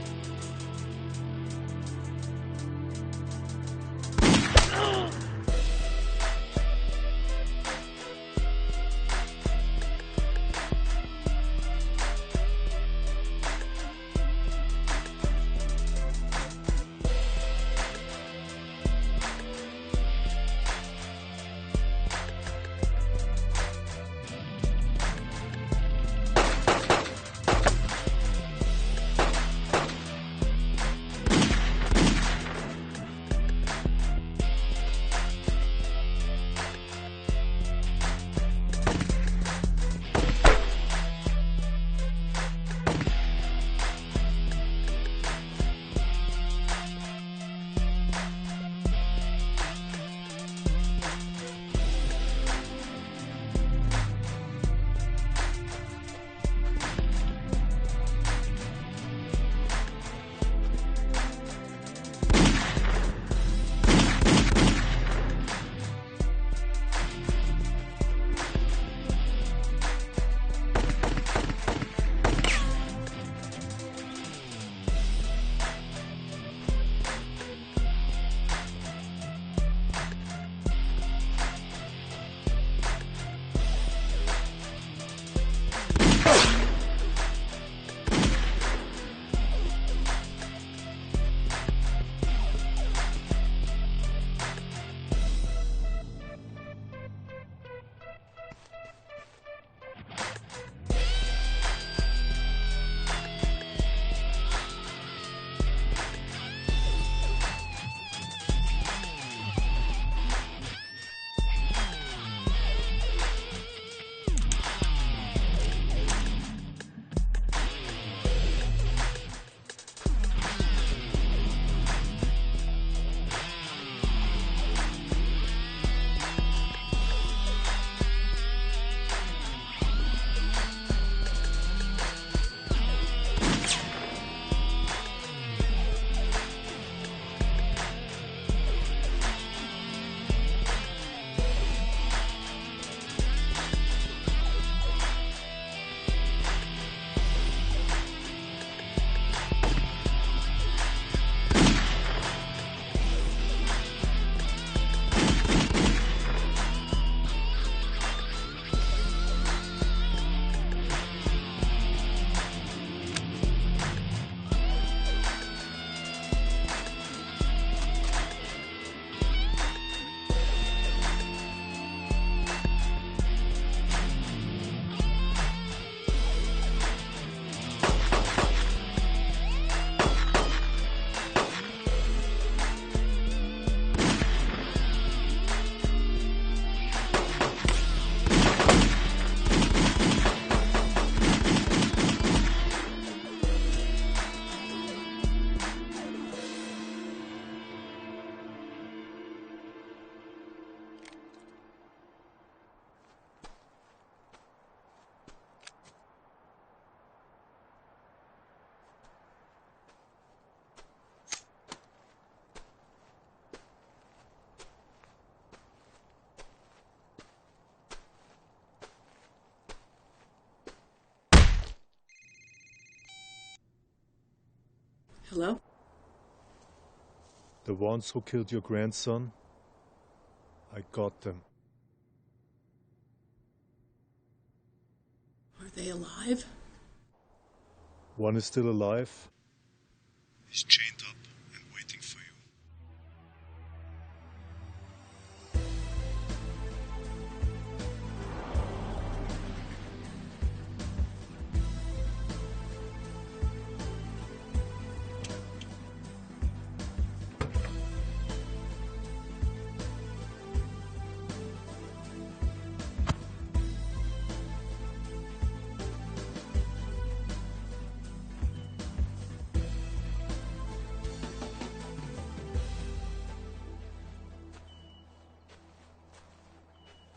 Hello? The ones who killed your grandson, I got them. Are they alive? One is still alive. He's chained up and waiting for you.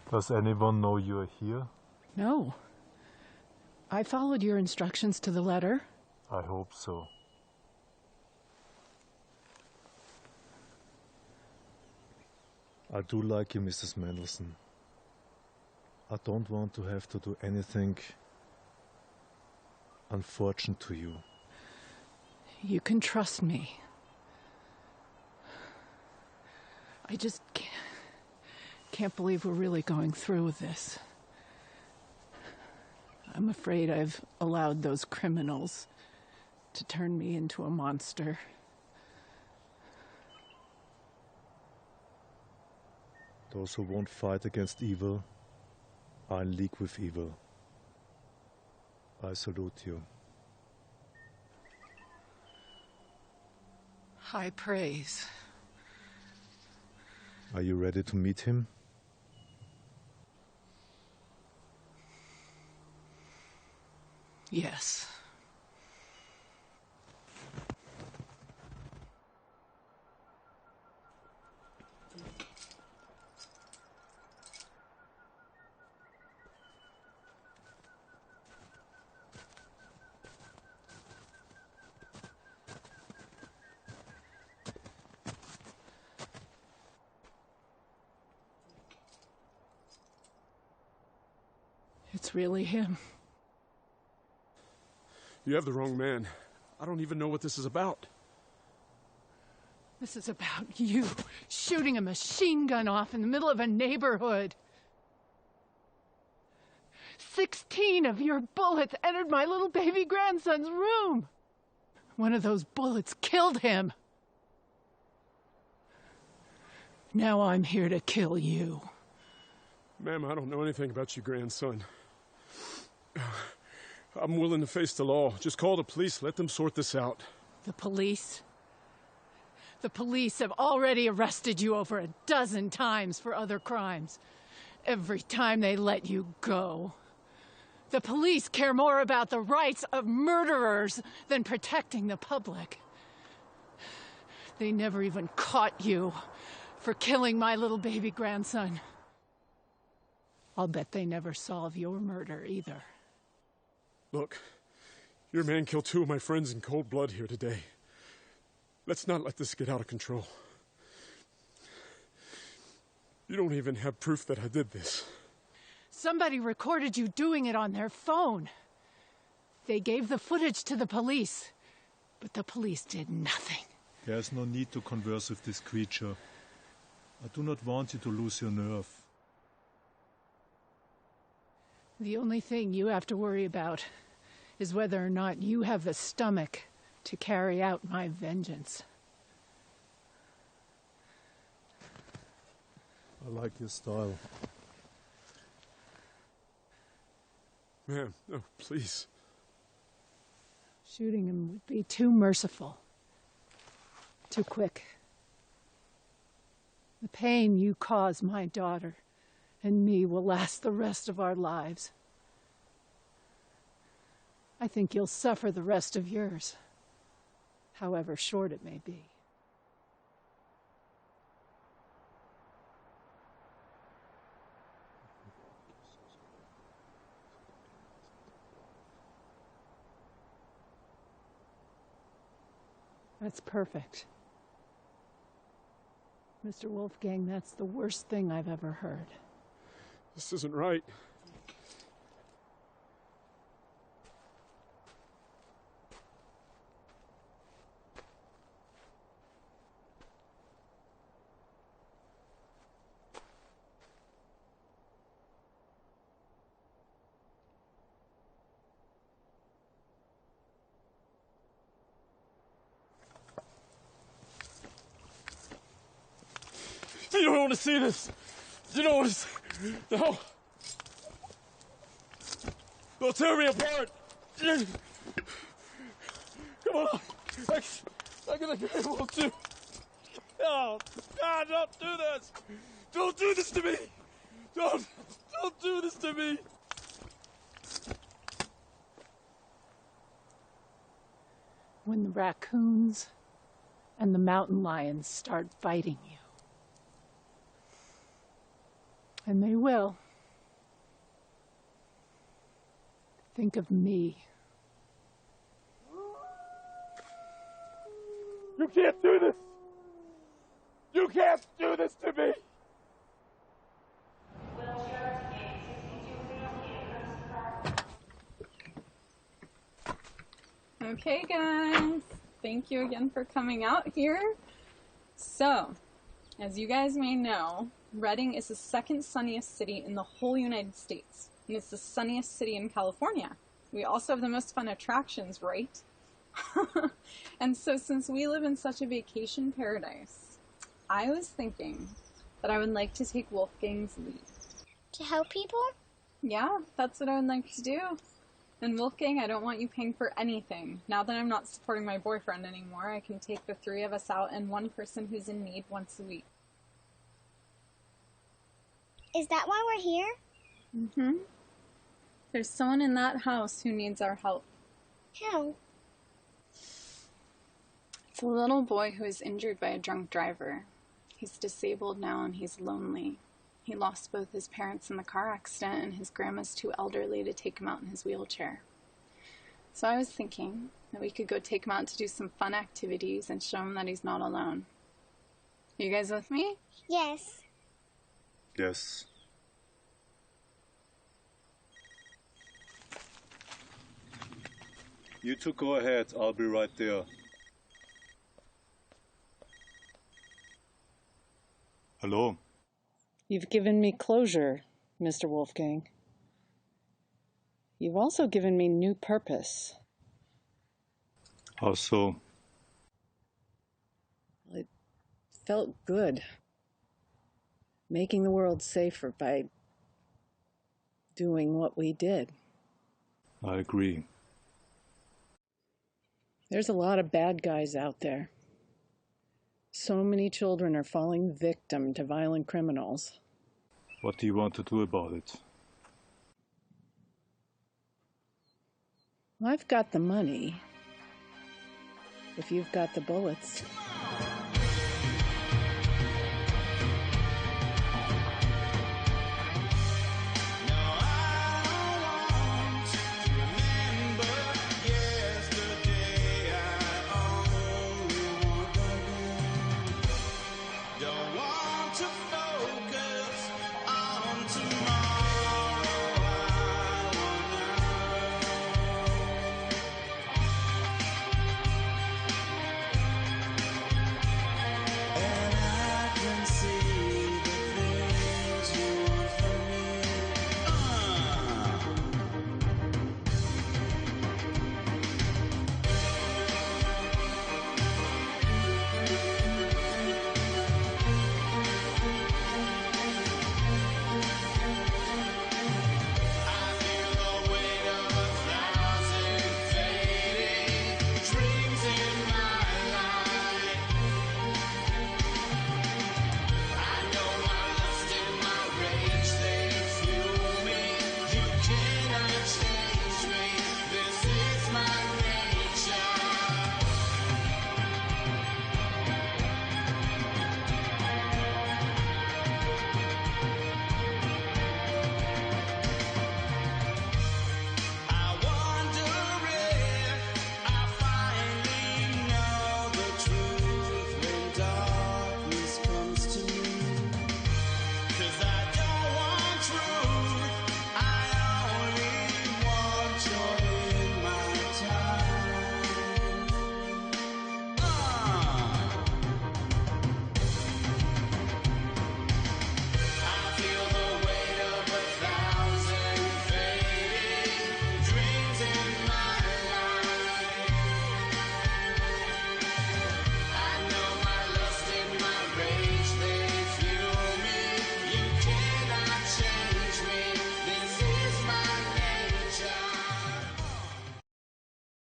Does anyone know you are here? No. I followed your instructions to the letter. I hope so. I do like you, Mrs. Mendelssohn. I don't want to have to do anything unfortunate to you. You can trust me. I just can't believe we're really going through with this. I'm afraid I've allowed those criminals to turn me into a monster. Those who won't fight against evil are in league with evil. I salute you. High praise. Are you ready to meet him? Yes. It's really him. You have the wrong man. I don't even know what this is about. This is about you shooting a machine gun off in the middle of a neighborhood. 16 of your bullets entered my little baby grandson's room. One of those bullets killed him. Now I'm here to kill you. Ma'am, I don't know anything about your grandson. I'm willing to face the law. Just call the police. Let them sort this out. The police? The police have already arrested you over a dozen times for other crimes. Every time they let you go. The police care more about the rights of murderers than protecting the public. They never even caught you for killing my little baby grandson. I'll bet they never solve your murder either. Look, your man killed 2 of my friends in cold blood here today. Let's not let this get out of control. You don't even have proof that I did this. Somebody recorded you doing it on their phone. They gave the footage to the police, but the police did nothing. There's no need to converse with this creature. I do not want you to lose your nerve. The only thing you have to worry about is whether or not you have the stomach to carry out my vengeance. I like your style. Ma'am, no, please. Shooting him would be too merciful. Too quick. The pain you cause my daughter and me will last the rest of our lives. I think you'll suffer the rest of yours, however short it may be. That's perfect. Mr. Wolfgang, that's the worst thing I've ever heard. This isn't right. You don't want to see this. You don't want to see... No. They'll tear me apart. Come on. I'm gonna be able to... Oh, God, don't do this. Don't do this to me. Don't do this to me. When the raccoons and the mountain lions start fighting you. And they will. Think of me. You can't do this. You can't do this to me. Okay, guys. Thank you again for coming out here. So, as you guys may know, Redding is the second sunniest city in the whole United States, and it's the sunniest city in California. We also have the most fun attractions, right? And so since we live in such a vacation paradise, I was thinking that I would like to take Wolfgang's lead. To help people? Yeah, that's what I would like to do. And Wolfgang, I don't want you paying for anything. Now that I'm not supporting my boyfriend anymore, I can take the three of us out and one person who's in need once a week. Is that why we're here? Mm-hmm. There's someone in that house who needs our help. How? It's a little boy who is injured by a drunk driver. He's disabled now and he's lonely. He lost both his parents in the car accident, and his grandma's too elderly to take him out in his wheelchair. So I was thinking that we could go take him out to do some fun activities and show him that he's not alone. You guys with me? Yes. Yes. You two go ahead, I'll be right there. Hello? You've given me closure, Mr. Wolfgang. You've also given me new purpose. How so? It felt good. Making the world safer by doing what we did. I agree. There's a lot of bad guys out there. So many children are falling victim to violent criminals. What do you want to do about it? I've got the money. If you've got the bullets.